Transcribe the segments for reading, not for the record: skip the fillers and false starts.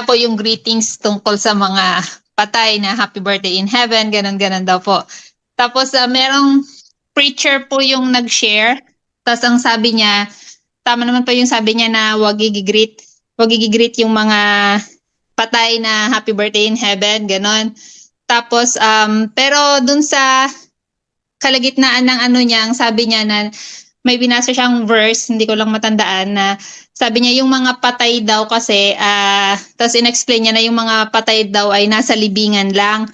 po yung greetings tungkol sa mga patay na happy birthday in heaven, ganon-ganon daw po. Tapos merong preacher po yung nag-share. Tapos ang sabi niya, tama naman po yung sabi niya na wag i-greet yung mga patay na happy birthday in heaven, ganon. Tapos pero dun sa kalagitnaan ng ano niya, ang sabi niya na may binasa siyang verse, hindi ko lang matandaan, na sabi niya yung mga patay daw kasi, tapos in-explain niya na yung mga patay daw ay nasa libingan lang.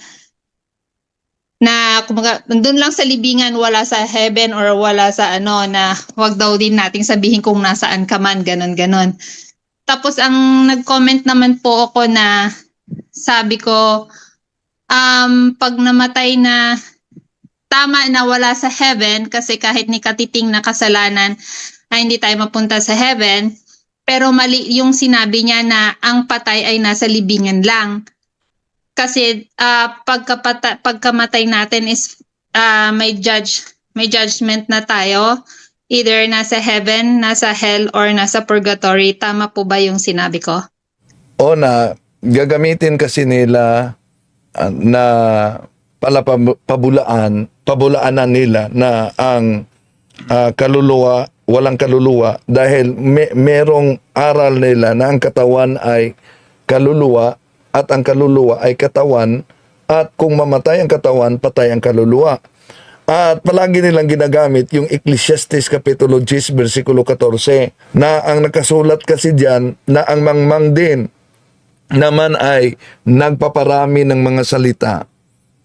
Na kumaga, nandun lang sa libingan, wala sa heaven or wala sa ano, na wag daw din nating sabihin kung nasaan ka man, ganon-ganon. Tapos ang nag-comment naman po ako na sabi ko, pag namatay na tama na wala sa heaven kasi kahit ni katiting na kasalanan ay hindi tayo mapunta sa heaven, pero mali yung sinabi niya na ang patay ay nasa libingan lang. Kasi pagkamatay natin is may judgment na tayo, either nasa heaven, nasa hell, or nasa purgatory. Tama po ba yung sinabi ko? O na gagamitin kasi nila na pabulaanan nila na ang kaluluwa, walang kaluluwa dahil merong aral nila na ang katawan ay kaluluwa at ang kaluluwa ay katawan, at kung mamatay ang katawan, patay ang kaluluwa. At palagi nilang ginagamit yung Ecclesiastes Kapitulo 10, versikulo 14, na ang nakasulat kasi diyan na ang mangmang din naman ay nagpaparami ng mga salita.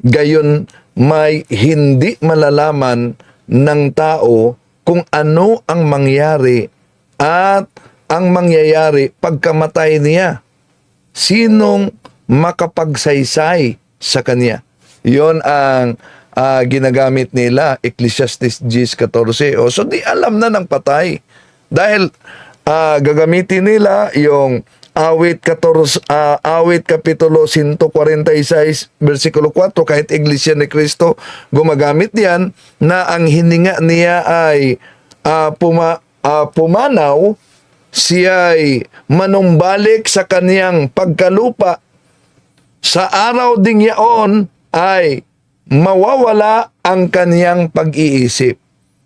Gayon may hindi malalaman ng tao kung ano ang mangyari at ang mangyayari pagkamatay niya. Sinong makapagsaysay sa kanya? Yon ang ginagamit nila, Ecclesiastes 10:14. So di alam na ng patay. Dahil gagamitin nila yung Awit Kapitulo 146, versikulo 4, kahit Iglesia ni Cristo gumagamit yan, na ang hininga niya ay pumanaw, siya ay manumbalik sa kaniyang pagkalupa. Sa araw ding yaon ay mawawala ang kaniyang pag-iisip.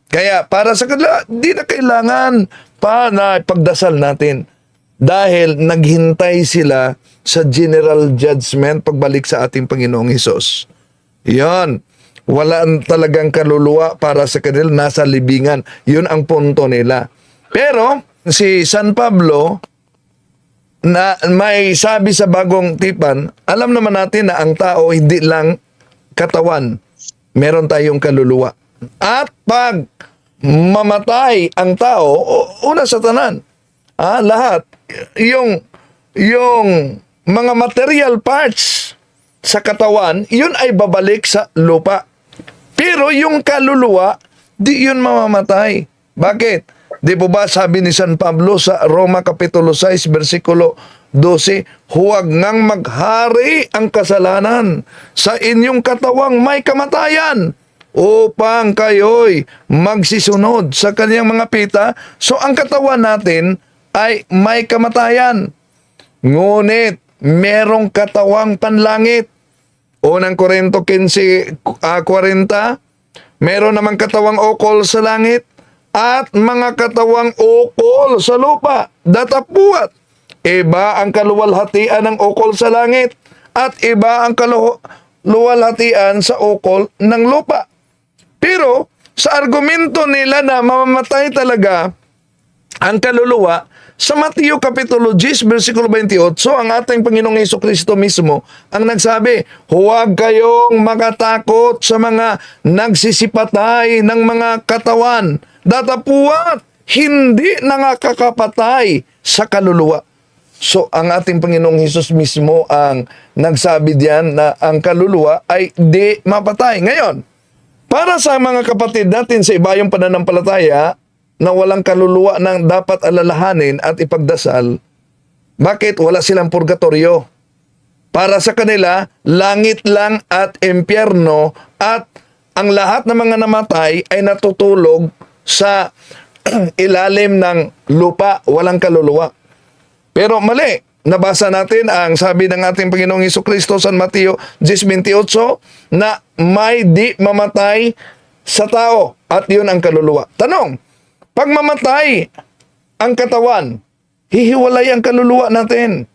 Kaya para sa kanila, di na kailangan pa na pagdasal natin. Dahil naghintay sila sa general judgment pagbalik sa ating Panginoong Hesus. Yan. Wala talagang kaluluwa para sa kanila, nasa libingan. Yun ang punto nila. Pero si San Pablo, na may sabi sa Bagong Tipan, alam naman natin na ang tao hindi lang katawan. Meron tayong kaluluwa. At pag mamatay ang tao, una sa tanan, lahat, yung mga material parts sa katawan, yun ay babalik sa lupa. Pero yung kaluluwa, di yun mamamatay. Bakit? Di po ba sabi ni San Pablo sa Roma Kapitulo 6, versikulo 12, huwag ngang maghari ang kasalanan sa inyong katawang may kamatayan upang kayo'y magsisunod sa kanyang mga pita. So ang katawan natin ay may kamatayan. Ngunit merong katawang panlangit. Unang Korinto 15:40, meron namang katawang ukol sa langit at mga katawang ukol sa lupa. Datapuat. Iba ang kaluwalhatian ng ukol sa langit at iba ang kaluwalhatian sa ukol ng lupa. Pero sa argumento nila na mamamatay talaga ang kaluluwa, sa Mateo Kapitulo 10, versikulo 28, ang ating Panginoong Hesukristo mismo ang nagsabi, huwag kayong makatakot sa mga nagsisipatay ng mga katawan. Datapuat, hindi nakakapatay sa kaluluwa. So, ang ating Panginoong Hesus mismo ang nagsabi diyan na ang kaluluwa ay di mapatay. Ngayon, para sa mga kapatid natin sa ibayong pananampalataya, na walang kaluluwa nang dapat alalahanin at ipagdasal, bakit wala silang purgatorio? Para sa kanila, langit lang at impyerno, at ang lahat ng mga namatay ay natutulog sa ilalim ng lupa, walang kaluluwa. Pero mali, nabasa natin ang sabi ng ating Panginoong Hesukristo sa Mateo 10:28 na may di mamatay sa tao at yun ang kaluluwa. Tanong, pag mamatay ang katawan, hihiwalay ang kaluluwa natin.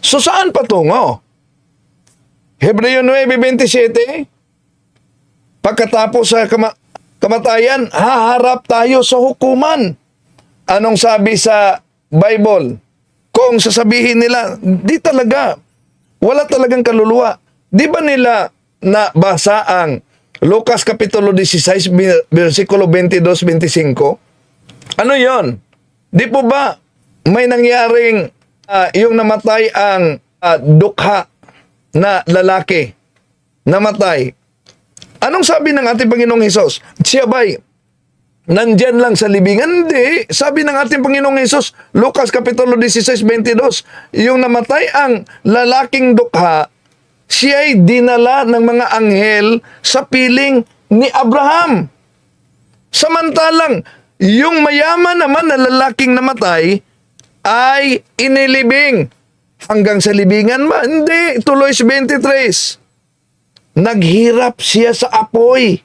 So saan patungo? Hebreo 9:27, pagkatapos sa kamatayan, haharap tayo sa hukuman. Anong sabi sa Bible? Kung sasabihin nila, di talaga, wala talagang kaluluwa. Di ba nila nabasa ang Lucas Kapitulo 16, versikulo 22-25? Ano yon? Di po ba may nangyaring yung namatay ang dukha na lalaki? Namatay. Anong sabi ng ating Panginoong Hesus? Siya ba'y nandyan lang sa libingan? Hindi. Sabi ng ating Panginoong Hesus, Lucas Kapitulo 16:22, yung namatay ang lalaking dukha, siya'y dinala ng mga anghel sa piling ni Abraham. Samantalang, yung mayaman naman na lalaking namatay ay inilibing. Hanggang sa libingan ba? Hindi. Tuloy sa 23. Naghirap siya sa apoy.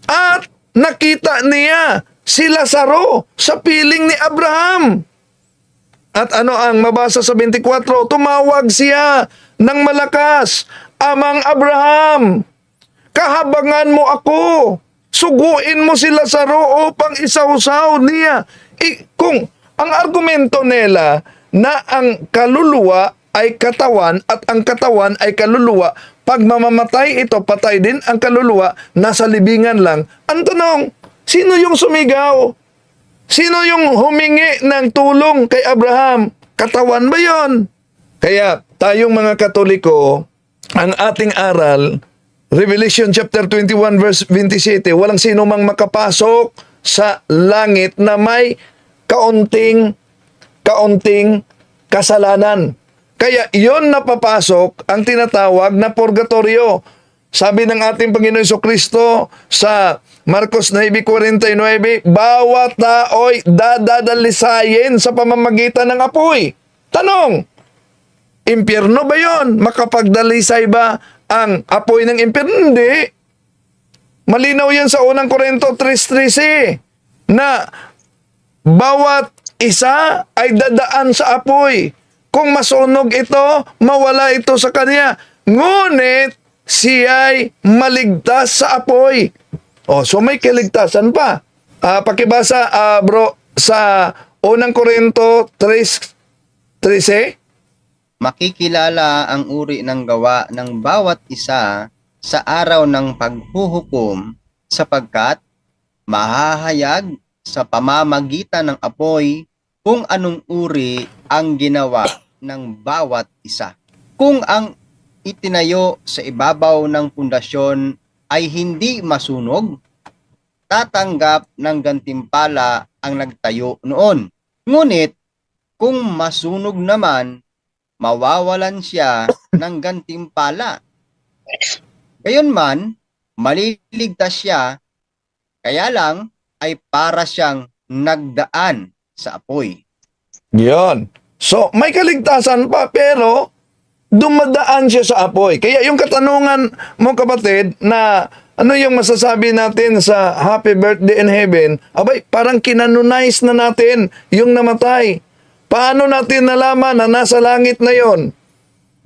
At nakita niya si Lazaro sa piling ni Abraham. At ano ang mabasa sa 24? Tumawag siya ng malakas, Amang Abraham, kahabangan mo ako. Suguin mo si Lazaro upang isawsaw niya. Kung ang argumento nila na ang kaluluwa ay katawan at ang katawan ay kaluluwa, pag mamamatay ito, patay din ang kaluluwa, nasa libingan lang. Ang tanong, sino yung sumigaw? Sino yung humingi ng tulong kay Abraham? Katawan ba yon? Kaya tayong mga Katoliko, ang ating aral, Revelation chapter 21 verse 27, walang sino mang makapasok sa langit na may kaunting kasalanan. Kaya yon napapasok ang tinatawag na purgatorio. Sabi ng ating Panginoon Jesucristo sa Marcos 9:49, bawat tao'y dadadalisayin sa pamamagitan ng apoy. Tanong, impyerno ba yon? Makapagdalisay ba ang apoy ng impyerno? Hindi. Malinaw yan sa unang Korinto 3:13 na bawat isa ay dadaan sa apoy. Kung masunog ito, mawala ito sa kanya. Ngunit siya'y maligtas sa apoy. So may kaligtasan pa. Pakibasa, bro, sa unang Korinto 3:13. Makikilala ang uri ng gawa ng bawat isa sa araw ng paghuhukom, sapagkat mahahayag sa pamamagitan ng apoy kung anong uri ang ginawa ng bawat isa. Kung ang itinayo sa ibabaw ng pundasyon ay hindi masunog, tatanggap ng gantimpala ang nagtayo noon. Ngunit kung masunog naman, mawawalan siya ng gantimpala. Gayunman, maliligtas siya, kaya lang ay para siyang nagdaan sa apoy. Yan. So, may kaligtasan pa, pero dumadaan siya sa apoy. Kaya yung katanungan mo, kapatid, na ano yung masasabi natin sa happy birthday in heaven, abay, parang kinanonize na natin yung namatay. Paano natin nalaman na nasa langit na yon?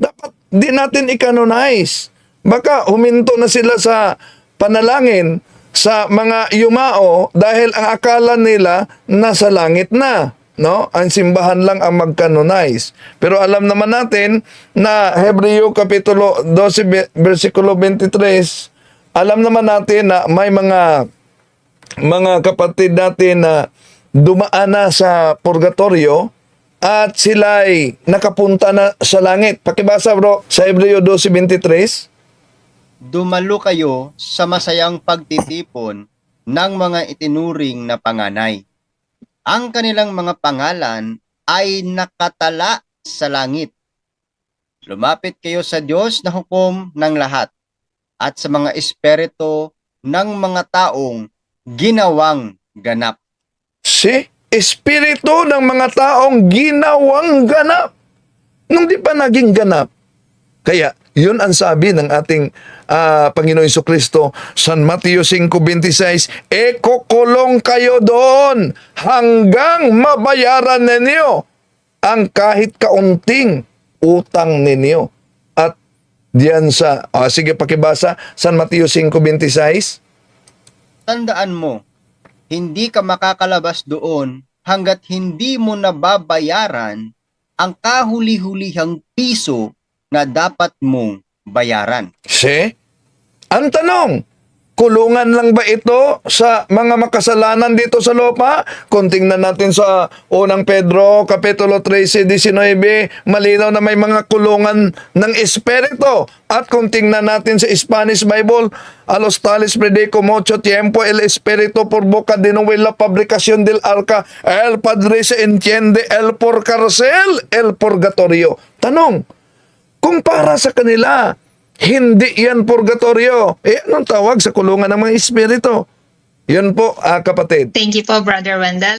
Dapat di natin i-canonize. Baka huminto na sila sa panalangin sa mga yumao dahil ang akala nila nasa langit na. No? Ang simbahan lang ang mag-canonize. Pero alam naman natin na Hebreo Kapitulo 12, versikulo 23, alam naman natin na may mga kapatid natin na dumaan na sa purgatorio at sila'y nakapunta na sa langit. Pakibasa, bro, sa Hebreo 12:23. Dumalo kayo sa masayang pagtitipon ng mga itinuring na panganay. Ang kanilang mga pangalan ay nakatala sa langit. Lumapit kayo sa Diyos na hukom ng lahat at sa mga espiritu ng mga taong ginawang ganap. See? espiritu ng mga taong ginawang ganap. Nung di pa naging ganap. Kaya, yun ang sabi ng ating Panginoon Jesucristo, San Mateo 5:26, kukulong kayo doon hanggang mabayaran ninyo ang kahit kaunting utang ninyo. At diyan sa, sige pakibasa, San Mateo 5:26. Tandaan mo, hindi ka makakalabas doon hanggat hindi mo nababayaran ang kahuli-hulihang piso na dapat mong bayaran. Ang tanong, kulungan lang ba ito sa mga makasalanan dito sa lupa? Kung tingnan natin sa unang Pedro, Kapitulo 13:19, malinaw na may mga kulungan ng Espiritu. At kung tingnan natin sa Spanish Bible, a los tales predico mucho tiempo el Espíritu por boca de Noé la fabricación del arca, el Padre se entiende el por cárcel, el purgatorio. Tanong, kung para sa kanila, hindi yan purgatorio, anong tawag sa kulungan ng mga espiritu? Yun po, kapatid. Thank you po, Brother Wendell.